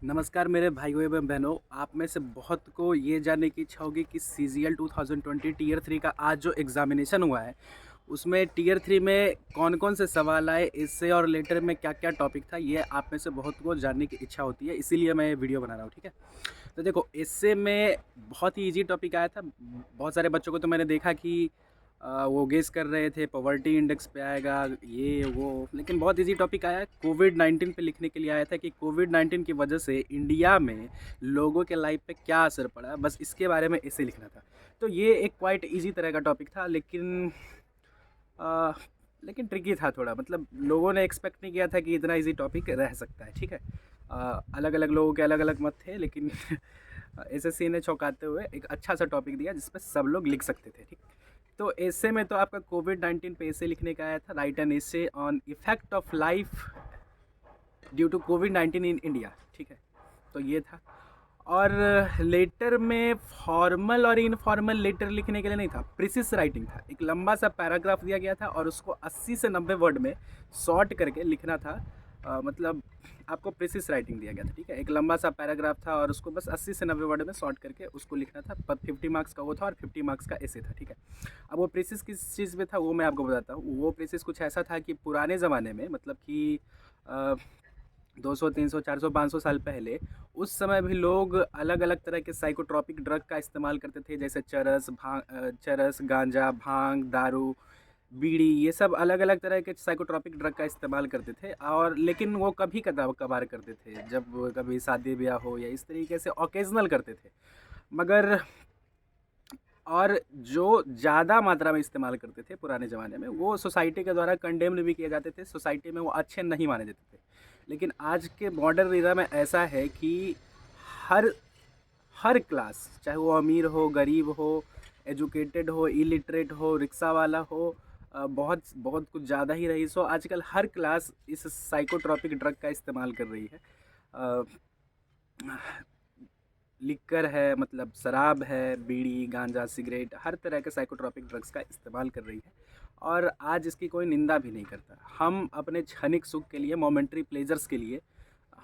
नमस्कार मेरे भाइयों एवं बहनों। आप में से बहुत को ये जानने की इच्छा होगी कि CGL 2020 टीयर 3 का आज जो एग्ज़ामिनेशन हुआ है उसमें टीयर 3 में कौन कौन से सवाल आए, इससे और लेटर में क्या क्या टॉपिक था, ये आप में से बहुत को जानने की इच्छा होती है, इसीलिए मैं ये वीडियो बना रहा हूँ। ठीक है, तो देखो, इससे में बहुत ही ईजी टॉपिक आया था। बहुत सारे बच्चों को तो मैंने देखा कि वो गेस कर रहे थे पॉवर्टी इंडेक्स पे आएगा, ये वो, लेकिन बहुत इजी टॉपिक आया। कोविड-19 पे लिखने के लिए आया था कि कोविड-19 की वजह से इंडिया में लोगों के लाइफ पे क्या असर पड़ा, बस इसके बारे में ऐसे लिखना था। तो ये एक क्वाइट इजी तरह का टॉपिक था, अ, लेकिन ट्रिकी था थोड़ा। मतलब लोगों ने एक्सपेक्ट नहीं किया था कि इतना इजी टॉपिक रह सकता है। ठीक है, अलग अलग लोगों के अलग अलग मत थे, लेकिन SSC ने चौंकाते हुए एक अच्छा सा टॉपिक दिया जिस पे सब लोग लिख सकते थे। ठीक, तो ऐसे में तो आपका कोविड-19 पे ऐसे लिखने का आया था, write an essay on effect of life due to कोविड-19 इन इंडिया। ठीक है, तो ये था। और लेटर में फॉर्मल और इनफॉर्मल लेटर लिखने के लिए नहीं था, प्रिसिस राइटिंग था। एक लंबा सा पैराग्राफ दिया गया था और उसको 80 से 90 वर्ड में शॉर्ट करके लिखना था। मतलब आपको प्रिसिस राइटिंग दिया गया था। ठीक है, एक लंबा सा पैराग्राफ था और उसको बस 80 से 90 वर्ड में शॉर्ट करके उसको लिखना था। पर 50 मार्क्स का वो था और 50 मार्क्स का ऐसे था। ठीक है, अब वो प्रिसिस किस चीज़ में था वो मैं आपको बताता हूँ। वो प्रिसिस कुछ ऐसा था कि पुराने ज़माने में, मतलब कि 200, 300, 400, 500 साल पहले, उस समय भी लोग अलग अलग तरह के साइकोट्रॉपिक ड्रग का इस्तेमाल करते थे, जैसे चरस, गांजा, भांग, दारू, बीड़ी, ये सब अलग अलग तरह के साइकोट्रॉपिक ड्रग का इस्तेमाल करते थे। और लेकिन वो कभी कभार करते थे, जब कभी शादी ब्याह हो या इस तरीके से ओकेजनल करते थे। मगर और जो ज़्यादा मात्रा में इस्तेमाल करते थे पुराने ज़माने में, वो सोसाइटी के द्वारा कंडेम्ड भी किए जाते थे, सोसाइटी में वो अच्छे नहीं माने जाते थे। लेकिन आज के मॉडर्न एरा में ऐसा है कि हर हर क्लास, चाहे वो अमीर हो, गरीब हो, एजुकेटेड हो, इलिटरेट हो, रिक्शा वाला हो, बहुत बहुत कुछ ज़्यादा ही रईस हो, आजकल हर क्लास इस साइकोट्रॉपिक ड्रग का इस्तेमाल कर रही है। अ, लिक्कर है, मतलब शराब है, बीड़ी, गांजा, सिगरेट, हर तरह के साइकोट्रॉपिक ड्रग्स का इस्तेमाल कर रही है। और आज इसकी कोई निंदा भी नहीं करता। हम अपने क्षणिक सुख के लिए, मोमेंट्री प्लेजर्स के लिए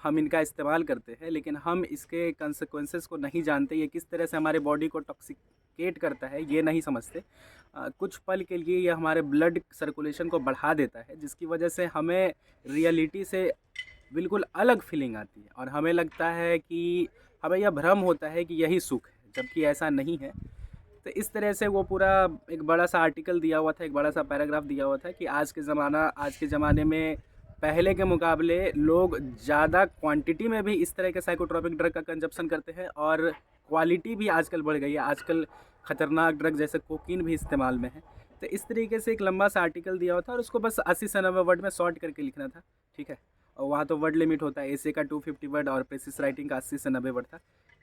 हम इनका इस्तेमाल करते हैं, लेकिन हम इसके कंसेक्वेंसेस को नहीं जानते। ये किस तरह से हमारे बॉडी को टॉक्सिकेट करता है ये नहीं समझते। कुछ पल के लिए ये हमारे ब्लड सर्कुलेशन को बढ़ा देता है, जिसकी वजह से हमें रियलिटी से बिल्कुल अलग फीलिंग आती है और हमें लगता है कि हमें यह भ्रम होता है कि यही सुख है, जबकि ऐसा नहीं है। तो इस तरह से वो पूरा एक बड़ा सा आर्टिकल दिया हुआ था, एक बड़ा सा पैराग्राफ दिया हुआ था कि आज के ज़माने में पहले के मुकाबले लोग ज़्यादा क्वांटिटी में भी इस तरह के साइकोट्रॉपिक ड्रग का कंजप्शन करते हैं और क्वालिटी भी आजकल बढ़ गई है। आजकल खतरनाक ड्रग जैसे कोकीन भी इस्तेमाल में है। तो इस तरीके से एक लंबा सा आर्टिकल दिया हुआ था और उसको बस 80 से 90 वर्ड में शॉर्ट करके लिखना था। ठीक है, और वहाँ तो वर्ड लिमिट होता है, ऐसे का 250 वर्ड और प्रेसिस राइटिंग का 80 से 90 वर्ड था।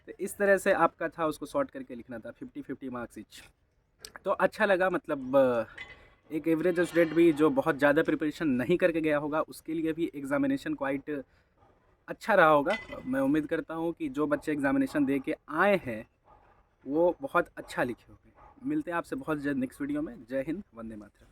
तो इस तरह से आपका था, उसको शॉर्ट करके लिखना था, 50-50 मार्क्स ईच। तो अच्छा लगा। मतलब एक एवरेज स्टूडेंट भी जो बहुत ज़्यादा प्रिपरेशन नहीं करके गया होगा, उसके लिए भी एग्ज़ामिनेशन क्वाइट अच्छा रहा होगा। मैं उम्मीद करता हूँ कि जो बच्चे एग्ज़ामिनेशन दे के आए हैं वो बहुत अच्छा लिखे होंगे। मिलते हैं आपसे बहुत जल्द नेक्स्ट वीडियो में। जय हिंद, वंदे मातरम।